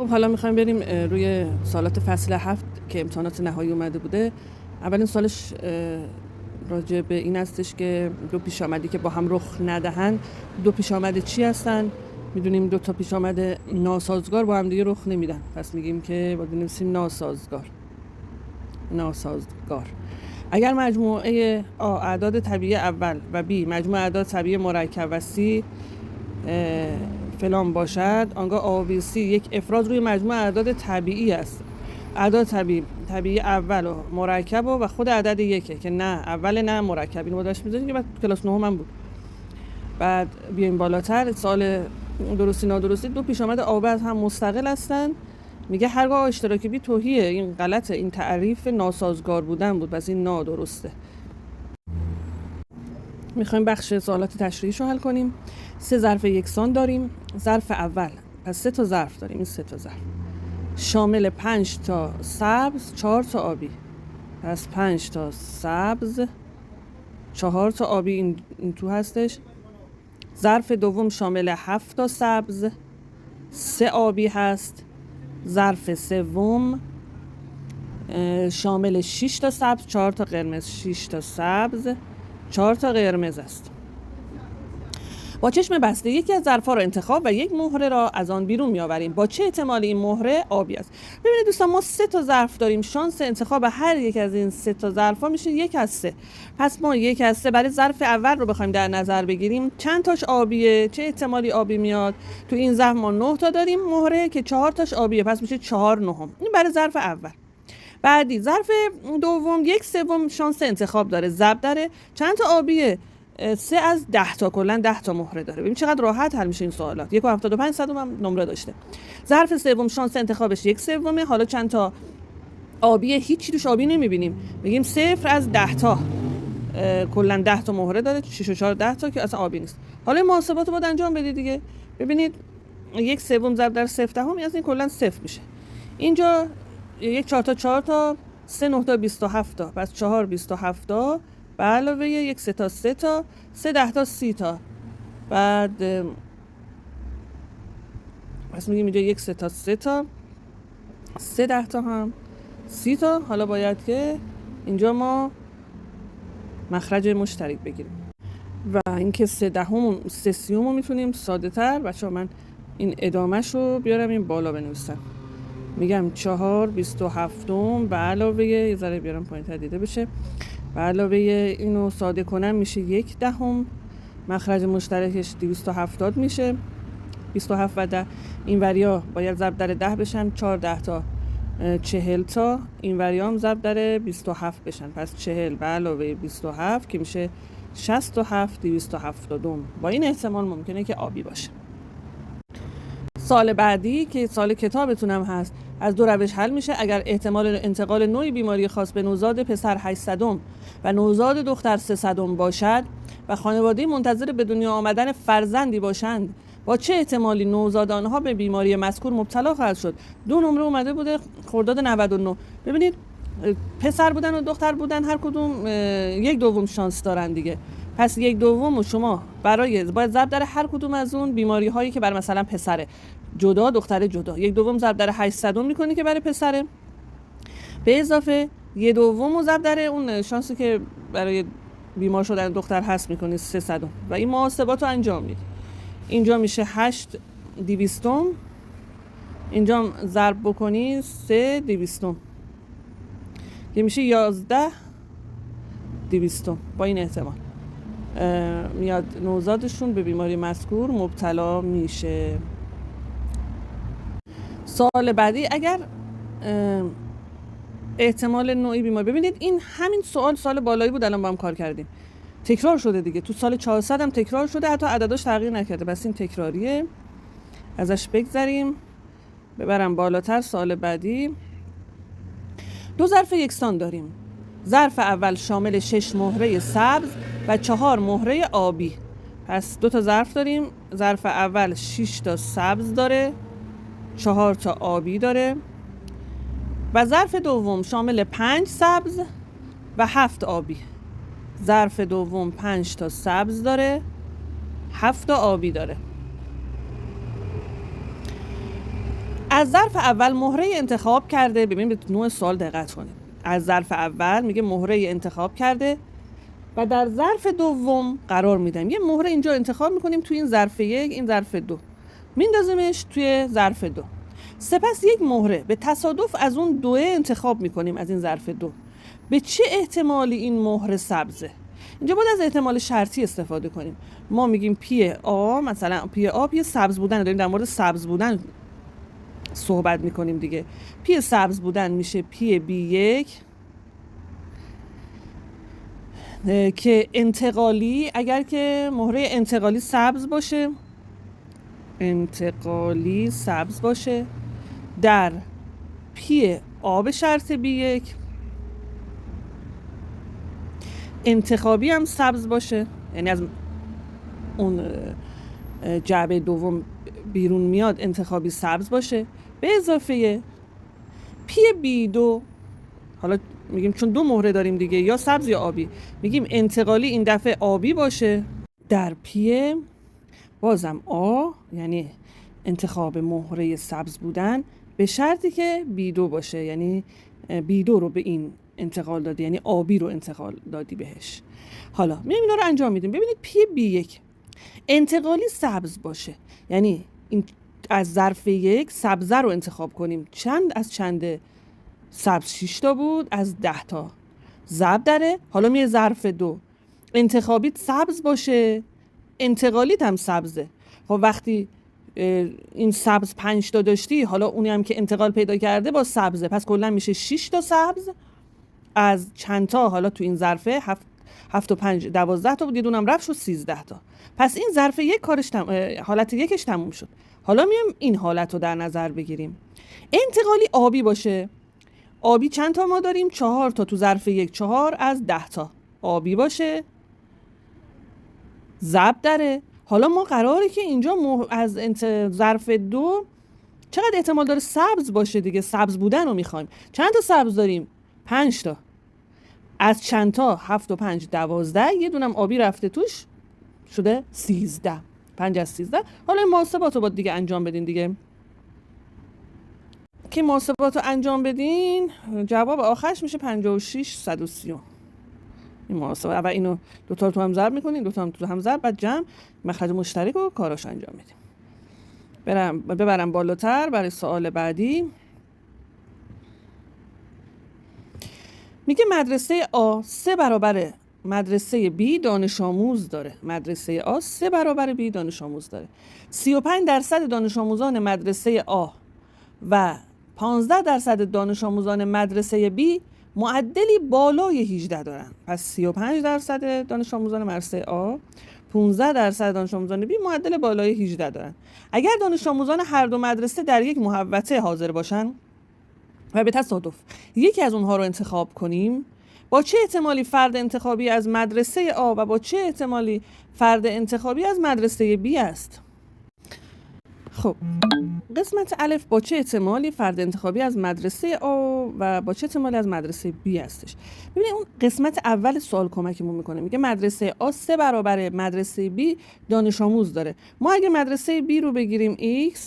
خب حالا میخوایم بریم روی سوالات فصل 7 که امتحانات نهایی اومده بوده. اولین سوالش راجع به این هستش که دو پیش آمدی که با هم رخ ندهن دو پیش آمده چی هستن؟ میدونیم دو تا پیش آمده ناسازگار با هم دیگه رخ نمیدن، پس میگیم که باید بنویسیم ناسازگار. اگر مجموعه A اعداد طبیعی اول و B مجموعه اعداد طبیعی مرکب و C فلان باشد، آنگاه A و B C یک افراد روی مجموعه اعداد طبیعی است. اعداد طبیعی اول و مرکب و خود عدد یکه که نه اول نه مرکب. اینو بوداش میذاریم که بعد کلاس 9 هم بود. بعد بیایم بالاتر، سوال درستی نادرستی دو پیش آمد A و B هم مستقل هستن. میگه هرگاه اشتراک بی توهیه، این غلطه، این تعریف ناسازگار بودن بود، پس این نادرسته. میخوایم بخش سوالات تشریحیشو حل کنیم. 3 ظرف یکسان داریم. ظرف اول، پس 3 تا ظرف داریم، این 3 تا ظرف شامل 5 تا سبز 4 تا آبی، پس 5 تا سبز 4 تا آبی این تو هستش. ظرف دوم شامل 7 تا سبز 3 آبی هست. ظرف سوم شامل 6 تا سبز 4 تا قرمز، 6 تا سبز 4 تا قرمز است. با چشم بسته یکی از ظرف‌ها را انتخاب و یک مهره را از آن بیرون می‌آوریم. با چه احتمالی این مهره آبی است؟ ببینید دوستان، ما 3 تا ظرف داریم. شانس انتخاب هر یک از این 3 تا ظرف‌ها میشه 1 از 3. پس ما 1 از 3 برای ظرف اول رو بخوایم در نظر بگیریم، چند تاش آبیه؟ چه احتمالی آبی میاد؟ تو این ظرف ما 9 تا داریم مهره که 4 تاش آبیه، پس میشه 4 نهم. این برای ظرف اول. بعدی ظرف دوم 1/3 شانس انتخاب داره، ضرب داره چند تا آبیه؟ 3 از 10 تا، کلا 10 تا مهره داره. ببین چقدر راحت حل میشه این سوالات. 1.75 هم نمره داشته. ظرف سوم شانس انتخابش 1/3. حالا چند تا آبیه؟ هیچی توش آبی نمیبینیم، میگیم 0 از 10 تا، کلا 10 تا مهره داره، 6 و 4 10 تا که اصلا آبی نیست. حالا این محاسبات رو باید انجام بدید دیگه. ببینید 1/3 ضرب در 0.1 از این کلا 0 میشه. اینجا 1 4 تا 4 تا 3 9 تا 27 تا، پس 4 27 تا به علاوه 1 3 تا 3 تا 3 10 تا 30 تا. بعد پس میگیم اینجا 1 3 تا 3 تا 3 10 تا هم 30 تا. حالا باید که اینجا ما مخرج مشترک بگیریم و اینکه 3 دهم 3 سیوم رو میتونیم ساده تر. بچه‌ها من این ادامهش رو بیارم این بالا بنویسم. میگم 4 27 به علاوه یه ذره بیارم پایین تر دیده بشه، به علاوه اینو ساده کنم میشه 1 دهم. مخرج مشترکش 270 میشه. 27 و 10 این وریا باید ضرب در 10 بشن، 4 10 تا 40 تا، این وریا هم ضرب در 27 بشن، پس 40 به علاوه 27 که میشه 67 272. با این احتمال ممکنه که آبی باشه. سال بعدی که سال کتابتونم هست، از 2 روش حل میشه. اگر احتمال انتقال نوعی بیماری خاص به نوزاد پسر 800 و نوزاد دختر 300 باشد و خانواده منتظر به دنیا آمدن فرزندی باشند، با چه احتمالی نوزاد آنها به بیماری مذکور مبتلا خواهد شد؟ 2 نمره اومده بوده خرداد 99. ببینید پسر بودن و دختر بودن هر کدوم 1/2 شانس دارن دیگه. پس 1/2 شما باید ضرب در هر کدوم از اون بیماری هایی که برای مثلا پسره جدا دختر جدا، 1/2 ضرب در 800 میکنی که برای پسره، به اضافه 1/2 ضرب در اون شانسی که برای بیمار شدن دختر هست میکنی 300 و این محاسبات رو انجام میدی. اینجا میشه 8 200، اینجا ضرب بکنی 3 200 که میشه 11 200. با این احتمال میاد نوزادشون به بیماری مذکور مبتلا میشه. سال بعدی اگر احتمال نوعی بیماری، ببینید این همین سال بالایی بود الان با هم کار کردیم، تکرار شده دیگه. تو سال 400 هم تکرار شده، حتی عدداش تغییر نکرده، بس این تکراریه، ازش بگذریم ببرم بالاتر. سال بعدی 2 ظرف یکسان داریم. ظرف اول شامل 6 مهره سبز و 4 مهره آبی، پس 2 تا ظرف داریم. ظرف اول 6 تا سبز داره، 4 تا آبی داره و ظرف دوم شامل 5 سبز و 7 آبی. ظرف دوم 5 تا سبز داره، 7 تا آبی داره. از ظرف اول مهره انتخاب کرده. ببین به نوع سوال دقت کنید. از ظرف اول میگه مهره انتخاب کرده و در ظرف دوم قرار میدم. یه مهره اینجا انتخاب میکنیم توی این ظرف یک، این ظرف دو، میندازیمش توی ظرف دو. سپس یک مهره به تصادف از اون دوه انتخاب میکنیم از این ظرف دو. به چه احتمالی این مهره سبزه؟ اینجا باید از احتمال شرطی استفاده کنیم. ما میگیم پی آ، مثلا پی سبز بودن، داریم در مورد سبز بودن صحبت میکنیم دیگه. پی سبز بودن میشه پی بی یک که انتقالی، اگر که مهره انتقالی سبز باشه، انتقالی سبز باشه در پی آ به شرط بی یک، انتخابی هم سبز باشه، یعنی از اون جعبه دوم بیرون میاد انتخابی سبز باشه، به اضافه پی بی دو. حالا میگیم چون دو مهره داریم دیگه، یا سبز یا آبی، میگیم انتقالی این دفعه آبی باشه در پی بازم آ، یعنی انتخاب مهره سبز بودن به شرطی که بی دو باشه، یعنی بی دو رو به این انتقال دادی، یعنی آبی رو انتقال دادی بهش. حالا میایم اینا رو انجام میدیم. ببینید پی بی یک انتقالی سبز باشه، یعنی این از ظرف یک سبزه رو انتخاب کنیم. چند از چند سبز 6 تا بود، از 10 تا ضرب داره. حالا میه ظرف دو، انتخابیت سبز باشه، انتقالیت هم سبزه. خب وقتی این سبز 5 تا داشتی، حالا اونی هم که انتقال پیدا کرده با سبزه، پس کلا میشه 6 تا سبز از چند تا. حالا تو این ظرفه 7 و 5 12 تا بود، یه دونم رفت شد 13 تا. پس این ظرف یک کارش حالت یکش تموم شد. حالا میایم این حالت رو در نظر بگیریم. انتقالی آبی باشه. آبی چند تا ما داریم؟ 4 تا. تو ظرف یک 4 از 10 تا آبی باشه، ضرب داره. حالا ما قراره که اینجا از ظرف دو چقدر احتمال داره سبز باشه دیگه، سبز بودن رو میخوایم. چند تا سبز داریم؟ 5 تا. از چند تا؟ 7 و 5 12، یه دونم آبی رفته توش، شده 13. 5 از 13. حالا این محاسبات رو باید دیگه انجام بدین دیگه. که محاسبات رو انجام بدین جواب آخرش میشه 56 130. این محاسبه اول اینو دو تا تو هم ضرب میکنین، دو تا هم تو هم ضرب، بعد جمع، مخرج مشترک رو کاراش انجام میدیم. ببرم بالاتر برای سوال بعدی. میگه مدرسه آ 3 برابر مدرسه بی دانش آموز داره. مدرسه آ 3 برابر بی دانش آموز داره. 35% دانش آموزان مدرسه آ و 15% دانش آموزان مدرسه بی معدلی بالای 18 دارن. پس 35% دانش آموزان مدرسه آ، 15% دانش آموزان بی معدل بالای 18 دارن. اگر دانش آموزان هر دو مدرسه در یک محوطه حاضر باشن و به تصادف یکی از اونها رو انتخاب کنیم، با چه احتمالی فرد انتخابی از مدرسه آ و با چه احتمالی فرد انتخابی از مدرسه بی است؟ خب قسمت الف با چه احتمالی فرد انتخابی از مدرسه آ و با چه احتمالی از مدرسه بی هستش. ببینید اون قسمت اول سوال کمکمون میکنه. میگه مدرسه آ 3 برابر مدرسه بی دانش آموز داره. ما اگه مدرسه بی رو بگیریم x،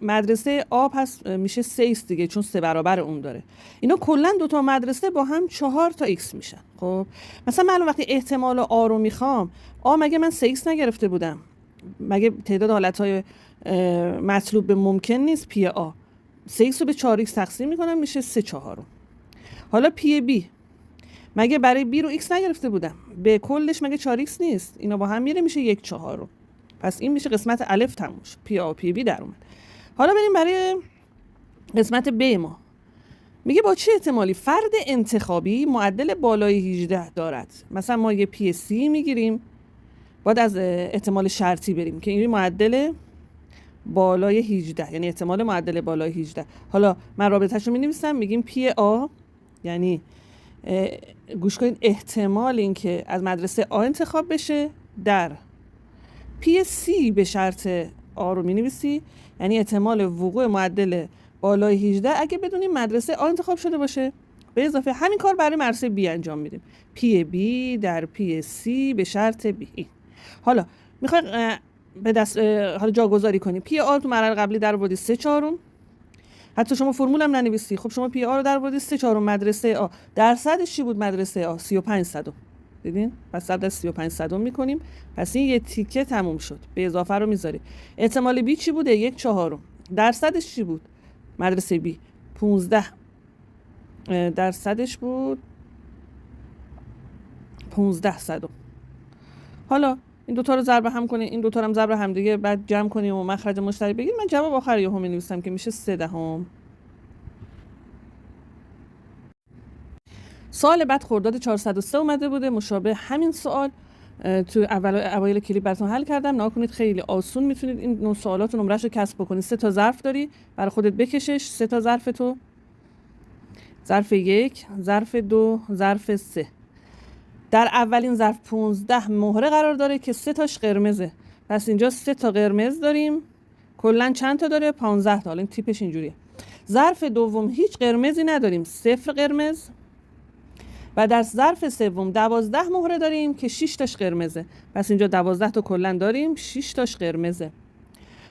مدرسه آ پس میشه 3 دیگه، چون 3 برابر اون داره. اینا کلا دو تا مدرسه با هم 4 تا x میشن. خب مثلا من وقتی احتمال آ رو میخوام، آ مگه من 3x نگرفته بودم؟ مگه تعداد حالتهای مطلوب به ممکن نیست؟ پی آ 3x رو به 4x تقسیم میکنم میشه 3/4. حالا پی بی مگه برای بی رو x نگرفته بودم؟ به کلش مگه 4x نیست؟ اینا با هم میره میشه 1/4. پس این میشه قسمت الف تموم شد. پی آ و پی بی در اومد. حالا بریم برای قسمت ب. ما میگه با چه احتمالی فرد انتخابی معدل بالای 18 دارد. مثلا ما یه پی سی میگیریم، باید از احتمال شرطی بریم که این معدل بالای 18، یعنی احتمال معدل بالای 18. حالا من رابطه‌اش رو می‌نویسم، میگیم پی آ، یعنی گوش کنید، احتمال این که از مدرسه آ انتخاب بشه در پی سی به شرط آ رو می‌نویسی، یعنی احتمال وقوع معدل بالای 18 اگه بدونیم مدرسه آ انتخاب شده باشه. به اضافه همین کار برای مدرسه بی انجام میدیم. پی بی در پی سی به شرط بی. حالا میخوایم به دست حالا جاگذاری کنیم. پی آ تو مرحله قبلی در آوردی 3/4، حتی شما فرمول هم ننویسی. خب شما پی آ رو درآوردی 3/4 مدرسه آ. درصدش چی بود مدرسه آ؟ 35 صدم. دیدین؟ پس ضرب در 35 صدم میکنیم. پس این یه تیکه تموم شد. به اضافه رو میذاری. احتمال بی چی بوده؟ 1/4. درصدش چی بود؟ مدرسه بی 15 درصدش بود 15 صدم. حالا این دوتا رو ضرب هم کنیم، این دوتا رو هم ضرب هم دیگه، بعد جمع کنیم و مخرج مشترک بگیریم. من جواب آخر یهو می‌نویسم که میشه 3/10. سوال بعد خرداد 403 اومده بوده، مشابه همین سوال تو اوایل کلیپ براتون حل کردم. نگاه کنید خیلی آسون میتونید این نوع سوالات رو نمره‌شو کسب بکنید. 3 تا ظرف داری، برای خودت بکشش. 3 تا ظرف تو، ظرف 1، ظرف 2، ظرف 3. در اولین ظرف 15 مهره قرار داره که 3 تاش قرمزه. پس اینجا 3 تا قرمز داریم. کلا چند تا داره؟ 15 تا. حالا این تیپش اینجوریه. ظرف دوم هیچ قرمزی نداریم، 0 قرمز. و در ظرف سوم 12 مهره داریم که 6 تاش قرمزه. پس اینجا 12 تا کلا داریم، 6 تاش قرمزه.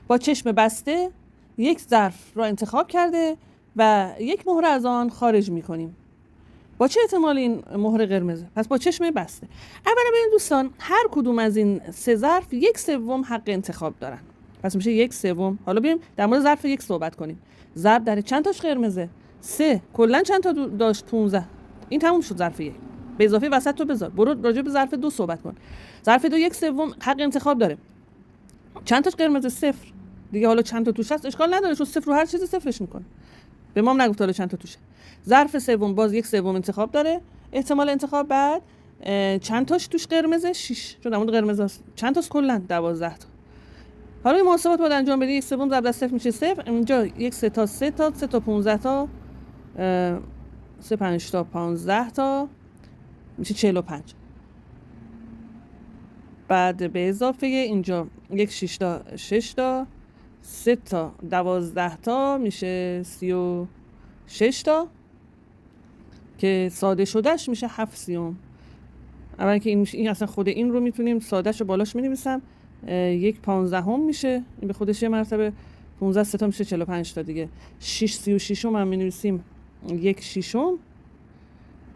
با چشم بسته یک ظرف را انتخاب کرده و یک مهره از آن خارج می‌کنیم. با چه احتمالی این مهره قرمزه؟ پس با چشم بسته. اولا ببینید دوستان، هر کدوم از این 3 ظرف 1/3 حق انتخاب دارن. پس میشه 1/3. حالا بریم در مورد ظرف 1 صحبت کنیم. ضرب در چند تاش قرمزه؟ 3. کلا چند تا داشت؟ 15. این تموم شد ظرف 1. به اضافه وسط تو بذار. برو راجع به ظرف 2 صحبت کن. ظرف 2 1/3 حق انتخاب داره. چند تاش قرمزه؟ 0. دیگه حالا چند تا توش هست اشکال نداره، چون 0 رو هر چیزی صفرش میکنه. به ما هم نگفت حالا چند تا توشه. ظرف سوم باز 1/3 انتخاب داره. احتمال انتخاب بعد چند تاش توش قرمزه؟ 6. چون در مورد قرمز هست. چند تاش کلا؟ 12 تا. حالا این محاسبات باید انجام بدی. 1/3 ضرب در 0 میشه 0. اینجا 1 3 تا 3 تا 3 تا 15 تا 3 5 تا 15 تا میشه 45. بعد به اضافه اینجا 1 6 تا 6 تا 3 تا 12 تا میشه 36 تا که ساده شدهش میشه 7/30. اول که این اصلا خود این رو میتونیم سادهش رو بالاش می‌نویسم 1/15 میشه. این به خودش یه مرتبه 15 3 تا میشه 45 تا دیگه. 6 36 هم می‌نویسیم 1/6.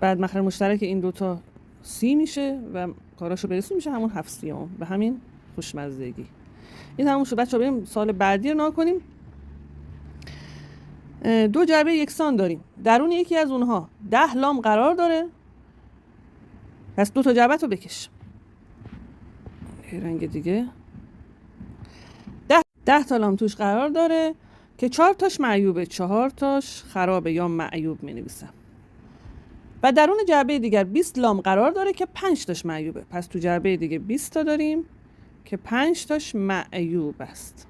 بعد مخرج مشترک این دوتا 30 میشه و کاراشو برسیم میشه همون 7/30. به همین خوشمزدگی. این تموم شد. بچه‌ها بریم سوال بعدی رو نگاه کنیم. 2 جعبه یکسان داریم. درون یکی از اونها 10 لام قرار داره. پس 2 تا جعبه رو بکش. یه رنگ دیگه. 10 تا لام توش قرار داره که 4 تاش معیوبه، 4 تاش خرابه یا معیوب می‌نویسم. و درون جعبه دیگر 20 لام قرار داره که 5 تاش معیوبه. پس تو جعبه دیگه 20 تا داریم که 5 تاش معیوب است.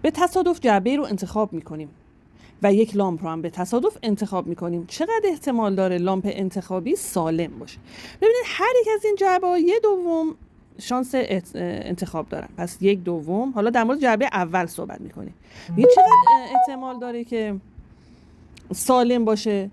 به تصادف جعبه رو انتخاب میکنیم و یک لامپ رو هم به تصادف انتخاب میکنیم. چقدر احتمال داره لامپ انتخابی سالم باشه؟ ببینید هر یک از این جعبه ها 1/2 شانس انتخاب دارن. پس 1/2. حالا در مورد جعبه اول صحبت میکنیم. چقدر احتمال داره که سالم باشه؟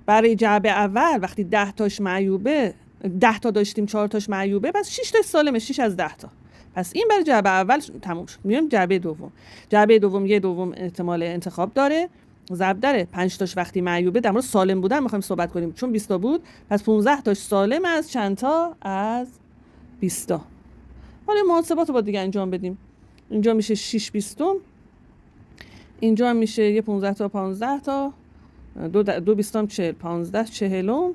برای جعبه اول وقتی 10 تاش معیوبه، 10 تا داشتیم 4 تاش معیوبه، پس 6 تاش سالمه، 6 از 10 تا. پس این برای جعبه اول تموم شد. میایم جعبه دوم. جعبه دوم 1/2 احتمال انتخاب داره. ضرب در 5 تاش وقتی معیوبه، در مورد سالم بودن میخوایم صحبت کنیم چون 20 تا بود. پس 15 تاش سالم از چند تا؟ از 20 تا. حالا محاسبات رو باید دیگه انجام بدیم. اینجا میشه 6 20م. اینجا هم میشه یه 15 تا 15 تا 2 20م 40 15 40م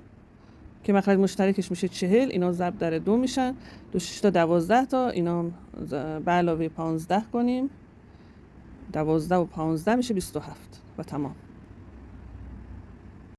که مخرج مشترکش میشه 40. اینا ضرب در 2 میشن. 2 6 تا 12 تا. اینا به علاوه 15 کنیم. 12 و 15 میشه 27 و تمام.